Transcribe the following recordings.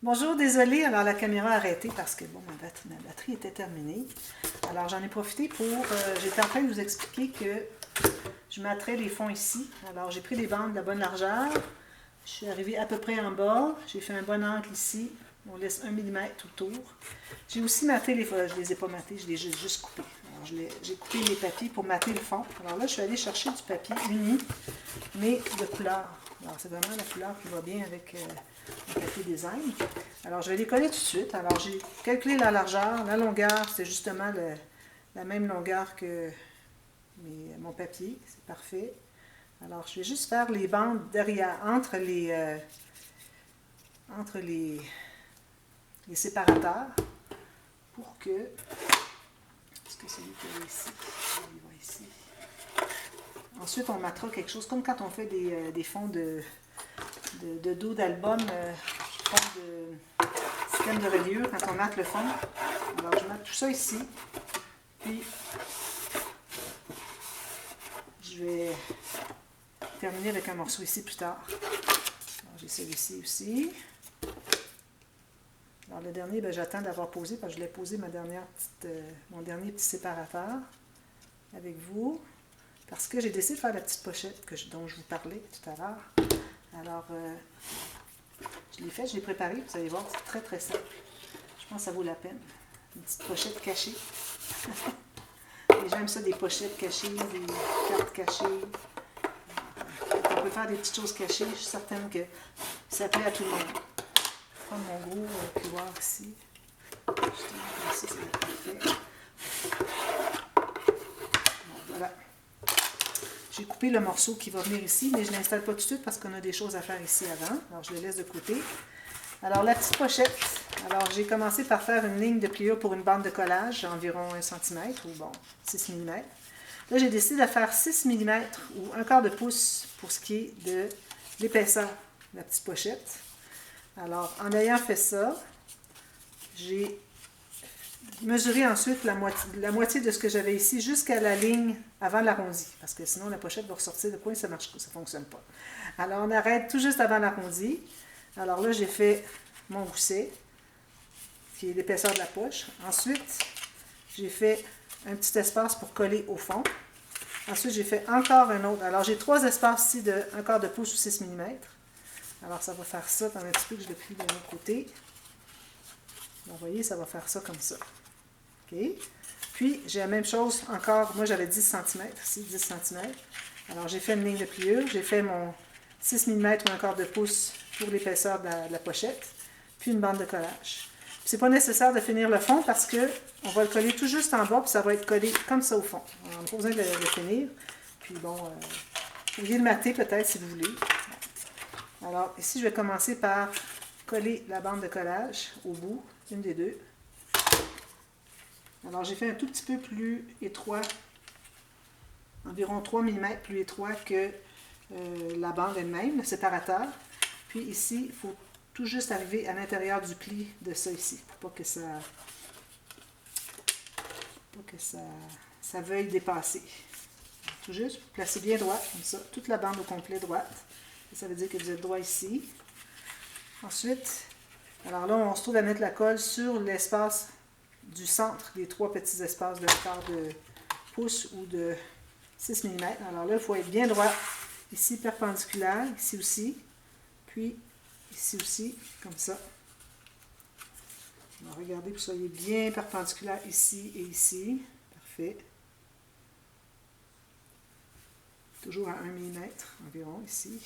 Bonjour, désolée, alors la caméra a arrêté parce que bon, ma batterie était terminée. Alors j'en ai profité pour, j'étais en train de vous expliquer que je mettrais les fonds ici. Alors j'ai pris les bandes de la bonne largeur, je suis arrivée à peu près en bas, j'ai fait un bon angle ici, on laisse 1 mm autour. J'ai aussi matté les fonds, je les ai pas mattés, je les ai juste coupés. Alors j'ai coupé les papiers pour matter le fond. Alors là je suis allée chercher du papier uni, mais de couleur. Alors c'est vraiment la couleur qui va bien avec le papier design. Alors je vais les coller tout de suite. Alors j'ai calculé la largeur, la longueur, c'est justement la même longueur que mon papier, c'est parfait. Alors je vais juste faire les bandes derrière, entre les séparateurs pour que... Est-ce que c'est lui qui est ici? Il va ici. Ensuite, on mettra quelque chose, comme quand on fait des fonds de dos d'album, fond de système de reliure, quand on mate le fond. Alors, je mets tout ça ici. Puis, je vais terminer avec un morceau ici plus tard. J'ai celui-ci aussi. Alors, le dernier, j'attends d'avoir posé, parce que je l'ai posé mon dernier petit séparateur avec vous. Parce que j'ai décidé de faire la petite pochette dont je vous parlais tout à l'heure. Alors, je l'ai fait, je l'ai préparé, vous allez voir, c'est très très simple. Je pense que ça vaut la peine. Une petite pochette cachée. Les gens aiment ça, des pochettes cachées, des cartes cachées. On peut faire des petites choses cachées, je suis certaine que ça plaît à tout le monde. Je vais prendre mon gros culoir ici. Justement, comme ça, c'est parfait. Bon, voilà. J'ai coupé le morceau qui va venir ici, mais je ne l'installe pas tout de suite parce qu'on a des choses à faire ici avant. Alors, je le laisse de côté. Alors, la petite pochette. Alors, j'ai commencé par faire une ligne de pliure pour une bande de collage, environ 1 cm ou bon, 6 mm. Là, j'ai décidé de faire 6 mm ou un quart de pouce pour ce qui est de l'épaisseur de la petite pochette. Alors, en ayant fait ça, j'ai mesurer ensuite la moitié de ce que j'avais ici jusqu'à la ligne avant l'arrondi, parce que sinon la pochette va ressortir de coin, ça ne fonctionne pas. Alors on arrête tout juste avant l'arrondi. Alors là j'ai fait mon gousset, qui est l'épaisseur de la poche. Ensuite j'ai fait un petit espace pour coller au fond. Ensuite j'ai fait encore un autre. Alors j'ai 3 espaces ici de 1 quart de pouce ou 6 mm. Alors ça va faire ça, un petit peu que je le plie de l'autre côté. Vous voyez, ça va faire ça comme ça. OK. Puis, j'ai la même chose encore. Moi, j'avais 10 cm, ici, 10 cm. Alors, j'ai fait une ligne de pliure. J'ai fait mon 6 mm ou un quart de pouce pour l'épaisseur de la pochette. Puis, une bande de collage. Puis, c'est pas nécessaire de finir le fond parce qu'on va le coller tout juste en bas, puis ça va être collé comme ça au fond. On n'a pas besoin de le finir. Puis, bon, vous pourriez le mater peut-être si vous voulez. Alors, ici, je vais commencer par coller la bande de collage au bout, une des deux. Alors, j'ai fait un tout petit peu plus étroit, environ 3 mm plus étroit que la bande elle-même, le séparateur. Puis ici, il faut tout juste arriver à l'intérieur du pli de ça ici, pour pas que ça veuille dépasser. Tout juste, placez bien droit, comme ça, toute la bande au complet droite. Ça veut dire que vous êtes droit ici. Ensuite, alors là, on se trouve à mettre la colle sur l'espace du centre des 3 petits espaces de quart de pouce ou de 6 mm. Alors là, il faut être bien droit. Ici, perpendiculaire, ici aussi, puis ici aussi, comme ça. Alors, regardez que vous soyez bien perpendiculaire ici et ici. Parfait. Toujours à 1 mm environ, ici.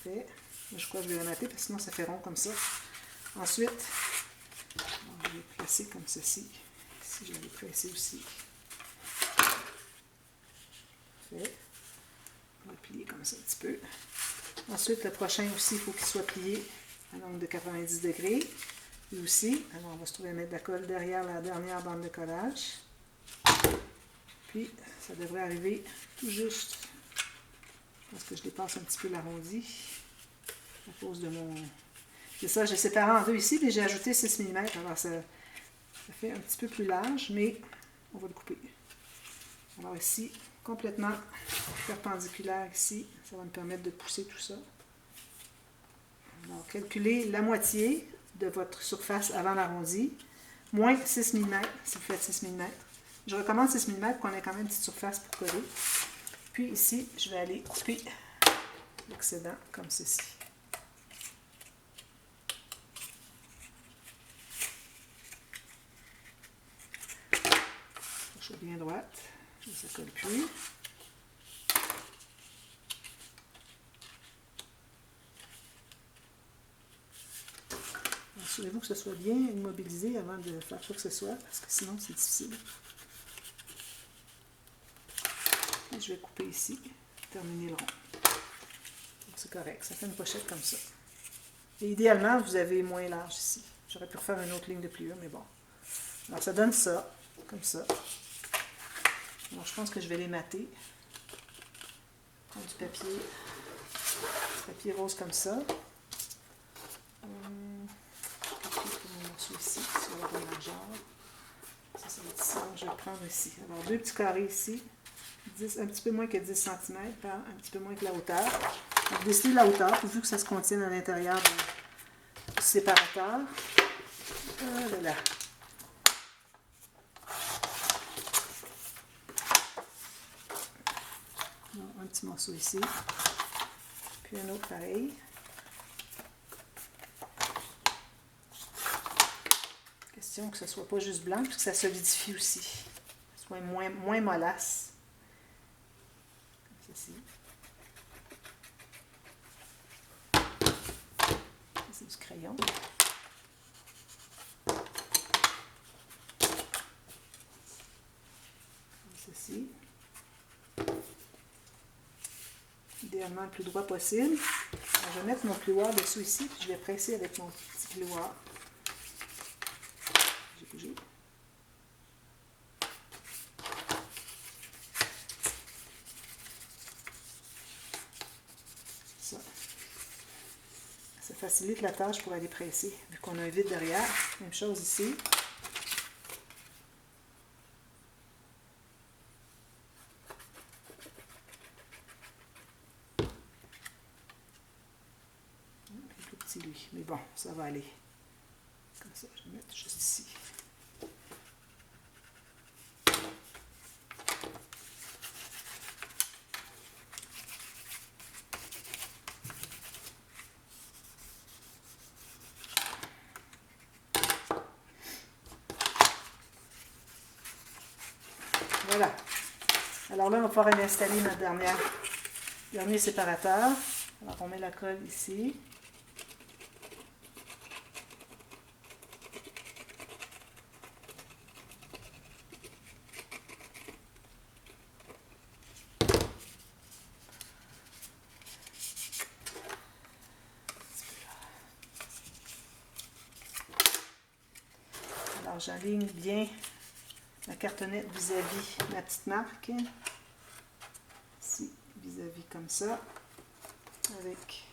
Parfait. Là, je crois que je vais la mater parce que sinon ça fait rond comme ça. Ensuite, on va les placer comme ceci. Ici, je vais les placer aussi. Parfait. On va le plier comme ça un petit peu. Ensuite, le prochain aussi, il faut qu'il soit plié à l'angle de 90 degrés. Lui aussi. Alors, on va se trouver à mettre de la colle derrière la dernière bande de collage. Puis, ça devrait arriver tout juste. Parce que je dépasse un petit peu l'arrondi à cause de mon... C'est ça, j'ai séparé en deux ici, mais j'ai ajouté 6 mm. Alors, ça fait un petit peu plus large, mais on va le couper. Alors ici, complètement perpendiculaire ici, ça va me permettre de pousser tout ça. Alors, calculez la moitié de votre surface avant l'arrondi, moins 6 mm, si vous faites 6 mm. Je recommande 6 mm pour qu'on ait quand même une petite surface pour coller. Puis ici, je vais aller couper l'excédent comme ceci. Je suis bien droite, ça ne colle plus. Assurez-vous que ce soit bien immobilisé avant de faire quoi que ce soit, parce que sinon c'est difficile. Et je vais couper ici, terminer le rond. C'est correct, ça fait une pochette comme ça. Et idéalement, vous avez moins large ici. J'aurais pu refaire une autre ligne de pliure, mais bon. Alors ça donne ça, comme ça. Alors je pense que je vais les mater. Prendre du papier rose comme ça. Mon morceau ici, sur la bonne largeur. Ça va être ici, donc je vais le prendre ici. Alors, deux petits carrés ici, un petit peu moins que 10 cm par un petit peu moins que la hauteur. Donc, décidez la hauteur, pourvu que ça se contienne à l'intérieur du séparateur. Voilà. Un petit morceau ici, puis un autre pareil. Question que ce ne soit pas juste blanc, puis que ça solidifie aussi. Que ce soit moins mollasse. Comme ceci. C'est du crayon. Comme ceci. Idéalement le plus droit possible. Alors, je vais mettre mon plioir dessous ici, puis je vais presser avec mon petit plioir. J'ai bougé. Ça facilite la tâche pour aller presser, vu qu'on a un vide derrière. Même chose ici. Un peu petit lui, mais bon, ça va aller. Comme ça, je vais mettre juste ici. Voilà. Alors là, on va pouvoir installer notre dernier séparateur. Alors, on met la colle ici. Alors, j'aligne bien la cartonnette vis-à-vis ma petite marque. Ici, vis-à-vis comme ça. Avec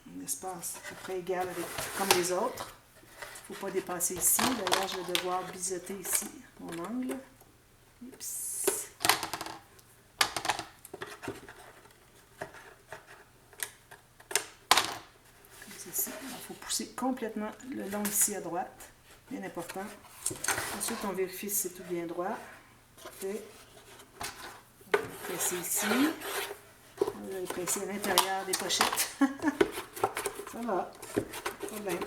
un espace à peu près égal comme les autres. Il ne faut pas dépasser ici. D'ailleurs, je vais devoir biseauter ici mon angle. Oups. Comme ceci. Il faut pousser complètement le long ici à droite. Bien important. Ensuite, on vérifie si c'est tout bien droit. Parfait. On va presser ici. On va presser à l'intérieur des pochettes. Ça va. Pas de problème.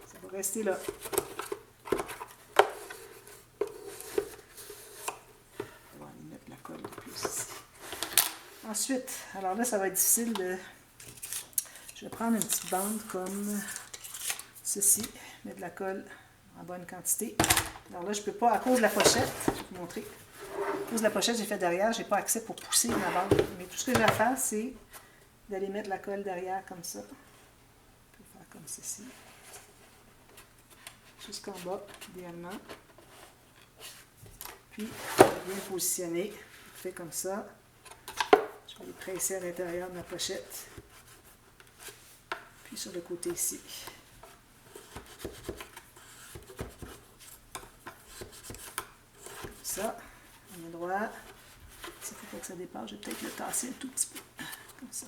Ça va rester là. On va aller mettre la colle plus ici. Ensuite, alors là, ça va être difficile de... Je vais prendre une petite bande comme ceci, mettre de la colle en bonne quantité. Alors là, je ne peux pas, à cause de la pochette, je vais vous montrer. À cause de la pochette, j'ai fait derrière, je n'ai pas accès pour pousser ma bande. Mais tout ce que j'ai à faire, c'est d'aller mettre la colle derrière comme ça. Je peux faire comme ceci. Jusqu'en bas, idéalement. Puis, bien positionner. Je fais comme ça. Je vais les presser à l'intérieur de ma pochette. Puis sur le côté ici. Comme ça. On est droit. Il faut Pour pas que ça dépasse, je vais peut-être le tasser un tout petit peu. Comme ça.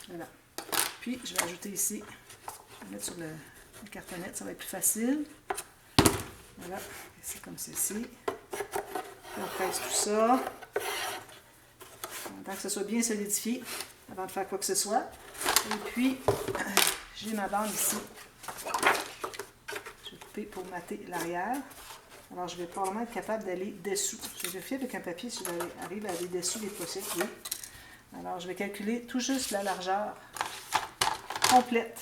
Voilà. Puis, je vais ajouter ici, je vais mettre sur la cartonnette, ça va être plus facile. Voilà, c'est comme ceci. On presse tout ça. Tant que ce soit bien solidifié, avant de faire quoi que ce soit. Et puis, j'ai ma bande ici. Je vais couper pour mater l'arrière. Alors, je vais probablement être capable d'aller dessous. Je vais vérifier avec un papier si j'arrive à aller dessous les pochettes. Oui. Alors, je vais calculer tout juste la largeur complète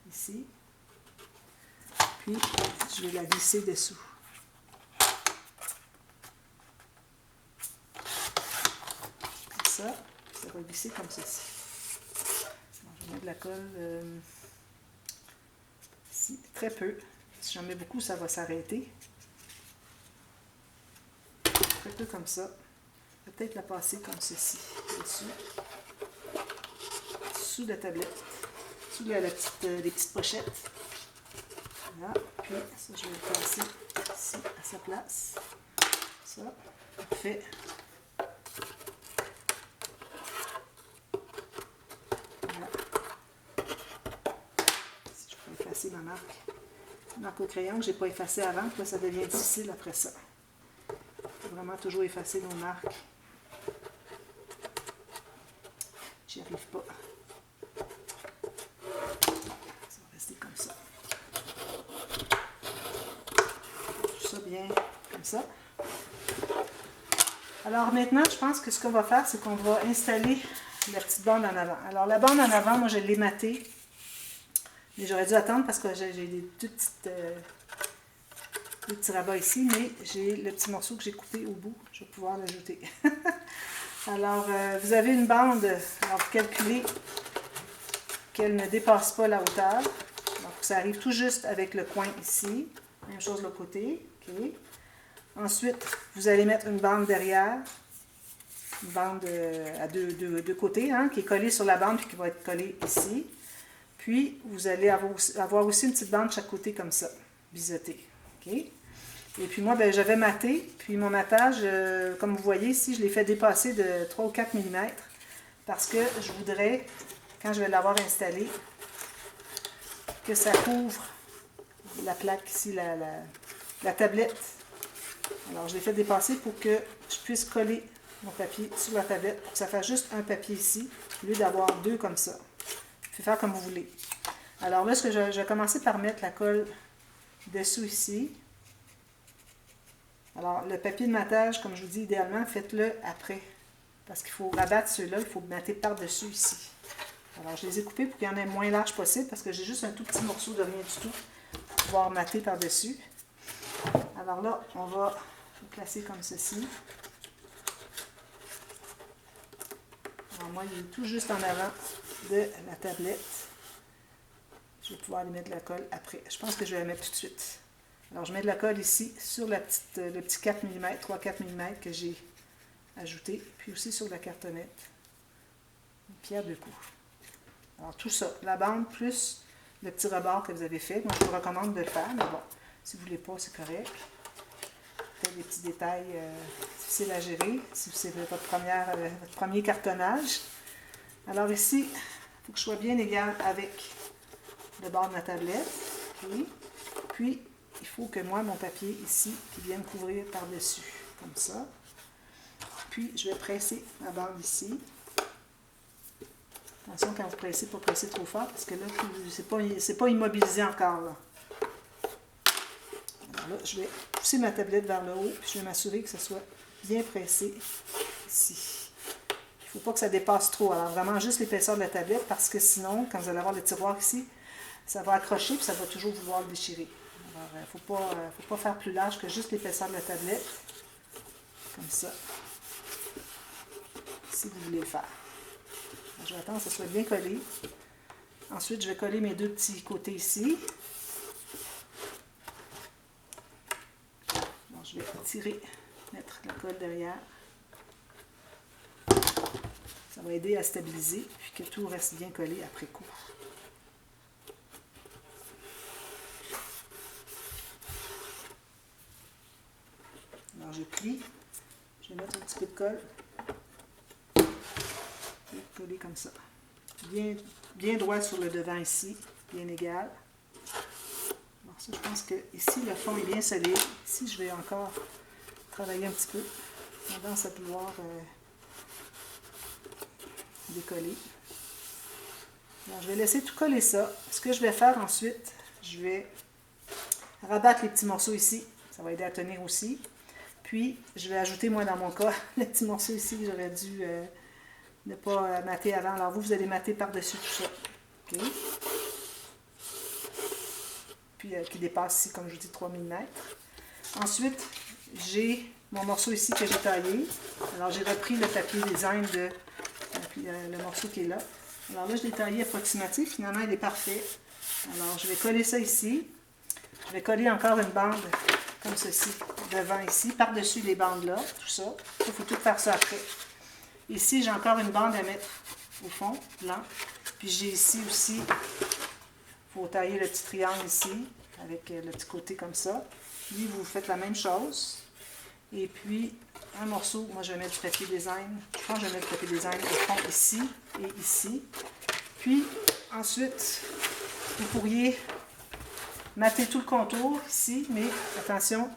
ici. Puis, je vais la glisser dessous. Comme ça. Puis ça va glisser comme ceci. Alors, je vais mettre de la colle ici, très peu. Si j'en mets beaucoup, ça va s'arrêter. Très peu comme ça. Je vais peut-être la passer comme ceci, dessus. Sous la tablette. Sous les petites pochettes. Voilà. Puis ça, je vais le placer ici à sa place. Ça, parfait. Voilà. Si je peux effacer ma marque au crayon que je n'ai pas effacée avant, puis là, ça devient difficile après ça. Il faut vraiment toujours effacer nos marques. J'y arrive pas. Ça va rester comme ça. Tout ça bien comme ça. Alors maintenant, je pense que ce qu'on va faire, c'est qu'on va installer la petite bande en avant. Alors la bande en avant, moi je l'ai matée. Mais j'aurais dû attendre parce que j'ai des petits rabats ici, mais j'ai le petit morceau que j'ai coupé au bout. Je vais pouvoir l'ajouter. Alors, vous avez une bande, alors vous calculez qu'elle ne dépasse pas la hauteur. Donc, ça arrive tout juste avec le coin ici. Même chose de l'autre côté. Okay. Ensuite, vous allez mettre une bande derrière. Une bande à deux côtés, hein, qui est collée sur la bande puis qui va être collée ici. Puis, vous allez avoir aussi une petite bande de chaque côté comme ça, biseautée. Okay. Et puis moi, ben, j'avais maté, puis mon matage, comme vous voyez ici, je l'ai fait dépasser de 3 ou 4 mm parce que je voudrais, quand je vais l'avoir installé, que ça couvre la plaque ici, la tablette. Alors, je l'ai fait dépasser pour que je puisse coller mon papier sur la tablette, pour que ça fasse juste un papier ici, au lieu d'avoir deux comme ça. Vous pouvez faire comme vous voulez. Alors là, je vais commencer par mettre la colle dessous ici. Alors, le papier de matage, comme je vous dis, idéalement, faites-le après. Parce qu'il faut rabattre ceux-là, il faut mater par-dessus ici. Alors, je les ai coupés pour qu'il y en ait le moins large possible, parce que j'ai juste un tout petit morceau de rien du tout pour pouvoir mater par-dessus. Alors là, on va le placer comme ceci. Alors moi, il est tout juste en avant de la tablette. Je vais pouvoir lui mettre de la colle après. Je pense que je vais la mettre tout de suite. Alors, je mets de la colle ici sur le petit 4 mm, 3-4 mm que j'ai ajouté, puis aussi sur la cartonnette. Une pierre deux coups. Alors, tout ça, la bande plus le petit rebord que vous avez fait. Moi, je vous recommande de le faire, mais bon, si vous ne voulez pas, c'est correct. Peut-être des petits détails difficiles à gérer, si c'est votre premier cartonnage. Alors ici, il faut que je sois bien égal avec le bord de ma tablette. Okay. Puis, il faut que moi, mon papier ici, qui vienne couvrir par-dessus, comme ça. Puis, je vais presser ma bande ici. Attention quand vous pressez, pas presser trop fort, parce que là, c'est pas immobilisé encore. Là. Alors là, je vais pousser ma tablette vers le haut, puis je vais m'assurer que ça soit bien pressé ici. Il ne faut pas que ça dépasse trop. Alors, vraiment juste l'épaisseur de la tablette, parce que sinon, quand vous allez avoir le tiroir ici, ça va accrocher, puis ça va toujours vouloir le déchirer. Alors, il ne faut pas faire plus large que juste l'épaisseur de la tablette. Comme ça. Si vous voulez le faire. Alors, je vais attendre que ça soit bien collé. Ensuite, je vais coller mes deux petits côtés ici. Alors, je vais tirer, mettre la colle derrière. Ça va aider à stabiliser, puis que tout reste bien collé après coup. Alors je plie, je vais mettre un petit peu de colle, et coller comme ça. Bien droit sur le devant ici, bien égal. Alors ça, je pense que ici le fond est bien solide. Ici, je vais encore travailler un petit peu. Tendance à pouvoir décoller. Alors, je vais laisser tout coller ça. Ce que je vais faire ensuite, je vais rabattre les petits morceaux ici. Ça va aider à tenir aussi. Puis, je vais ajouter, moi, dans mon cas, les petits morceaux ici que j'aurais dû ne pas mater avant. Alors, vous allez mater par-dessus tout ça. OK? Puis, qui dépasse ici, comme je vous dis, 3 mm. Ensuite, j'ai mon morceau ici que j'ai taillé. Alors, j'ai repris le papier design de le morceau qui est là. Alors là, je l'ai taillé approximatif. Finalement, il est parfait. Alors, je vais coller ça ici. Je vais coller encore une bande comme ceci, devant ici, par-dessus les bandes là, tout ça. Il faut tout faire ça après. Ici, j'ai encore une bande à mettre au fond, blanc. Puis j'ai ici aussi, il faut tailler le petit triangle ici, avec le petit côté comme ça. Puis, vous faites la même chose. Et puis, un morceau, moi je vais mettre du papier design. Je pense que je vais mettre du papier design au fond ici et ici. Puis, ensuite, vous pourriez mater tout le contour ici, mais attention.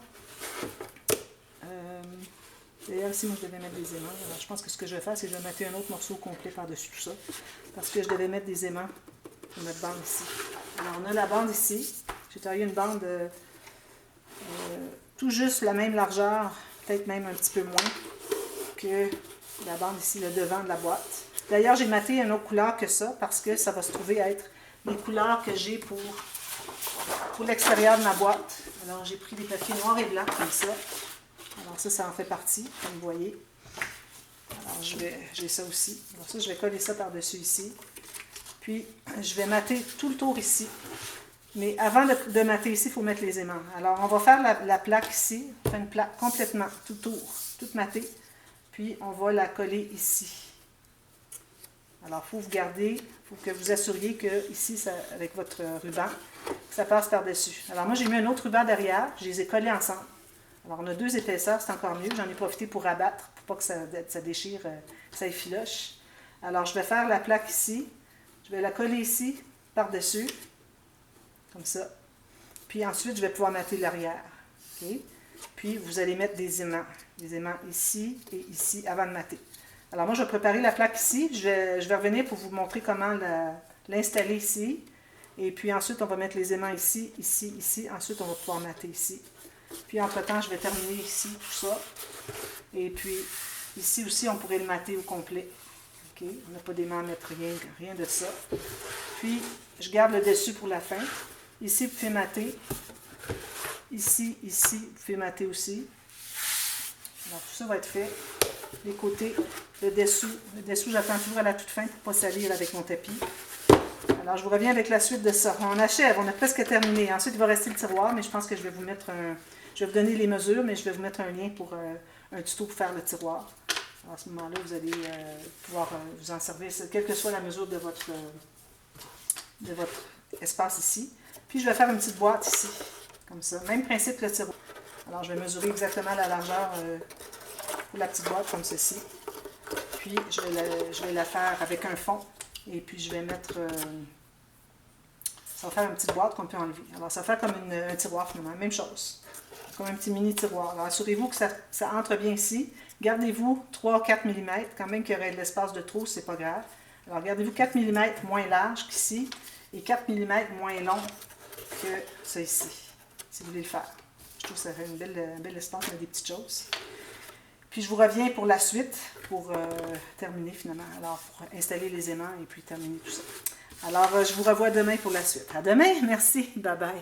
D'ailleurs, ici, moi je devais mettre des aimants. Alors, je pense que ce que je vais faire, c'est que je vais mater un autre morceau complet par-dessus tout ça. Parce que je devais mettre des aimants sur notre bande ici. Alors, on a la bande ici. J'ai taillé une bande tout juste la même largeur, peut-être même un petit peu moins que la bande ici, le devant de la boîte. D'ailleurs, j'ai maté une autre couleur que ça parce que ça va se trouver être les couleurs que j'ai pour l'extérieur de ma boîte. Alors, j'ai pris des papiers noirs et blancs comme ça. Alors, ça en fait partie, comme vous voyez. Alors, j'ai ça aussi. Alors, ça, je vais coller ça par-dessus ici. Puis, je vais mater tout le tour ici. Mais avant de mater ici, il faut mettre les aimants. Alors, on va faire la plaque ici. On fait une plaque complètement, tout tour, toute matée. Puis, on va la coller ici. Alors, il faut vous garder, il faut que vous assuriez que ici, ça, avec votre ruban, ça passe par-dessus. Alors, moi, j'ai mis un autre ruban derrière. Je les ai collés ensemble. Alors, on a 2 épaisseurs, c'est encore mieux. J'en ai profité pour rabattre, pour pas que ça déchire, que ça effiloche. Alors, je vais faire la plaque ici. Je vais la coller ici, par-dessus. Comme ça. Puis ensuite, je vais pouvoir mater l'arrière. Okay? Puis, vous allez mettre des aimants. Des aimants ici et ici avant de mater. Alors, moi, je vais préparer la plaque ici. Je vais revenir pour vous montrer comment l'installer ici. Et puis ensuite, on va mettre les aimants ici, ici, ici. Ensuite, on va pouvoir mater ici. Puis, entre-temps, je vais terminer ici, tout ça. Et puis, ici aussi, on pourrait le mater au complet. Okay? On n'a pas d'aimants à mettre, rien de ça. Puis, je garde le dessus pour la fin. Ici, vous pouvez mater. Ici, vous pouvez mater aussi. Alors, tout ça va être fait. Les côtés, le dessous. Le dessous, j'attends toujours à la toute fin pour ne pas salir avec mon tapis. Alors, je vous reviens avec la suite de ça. On achève, on a presque terminé. Ensuite, il va rester le tiroir, mais je pense que je vais vous mettre je vais vous donner les mesures, mais je vais vous mettre un lien pour un tuto pour faire le tiroir. Alors, à ce moment-là, vous allez pouvoir vous en servir, quelle que soit la mesure de votre espace ici. Puis, je vais faire une petite boîte ici, comme ça. Même principe que le tiroir. Alors, je vais mesurer exactement la largeur pour la petite boîte, comme ceci. Puis, je vais la faire avec un fond. Et puis, je vais mettre... ça va faire une petite boîte qu'on peut enlever. Alors, ça va faire comme un tiroir, finalement. Même chose. Comme un petit mini tiroir. Alors, assurez-vous que ça entre bien ici. Gardez-vous 3-4 mm. Quand même qu'il y aurait de l'espace de trop, c'est pas grave. Alors, gardez-vous 4 mm moins large qu'ici. Et 4 mm moins long que ça ici, si vous voulez le faire. Je trouve que ça fait un bel espace, mais des petites choses. Puis je vous reviens pour la suite, pour terminer finalement, alors pour installer les aimants et puis terminer tout ça. Alors je vous revois demain pour la suite. À demain, merci, bye bye.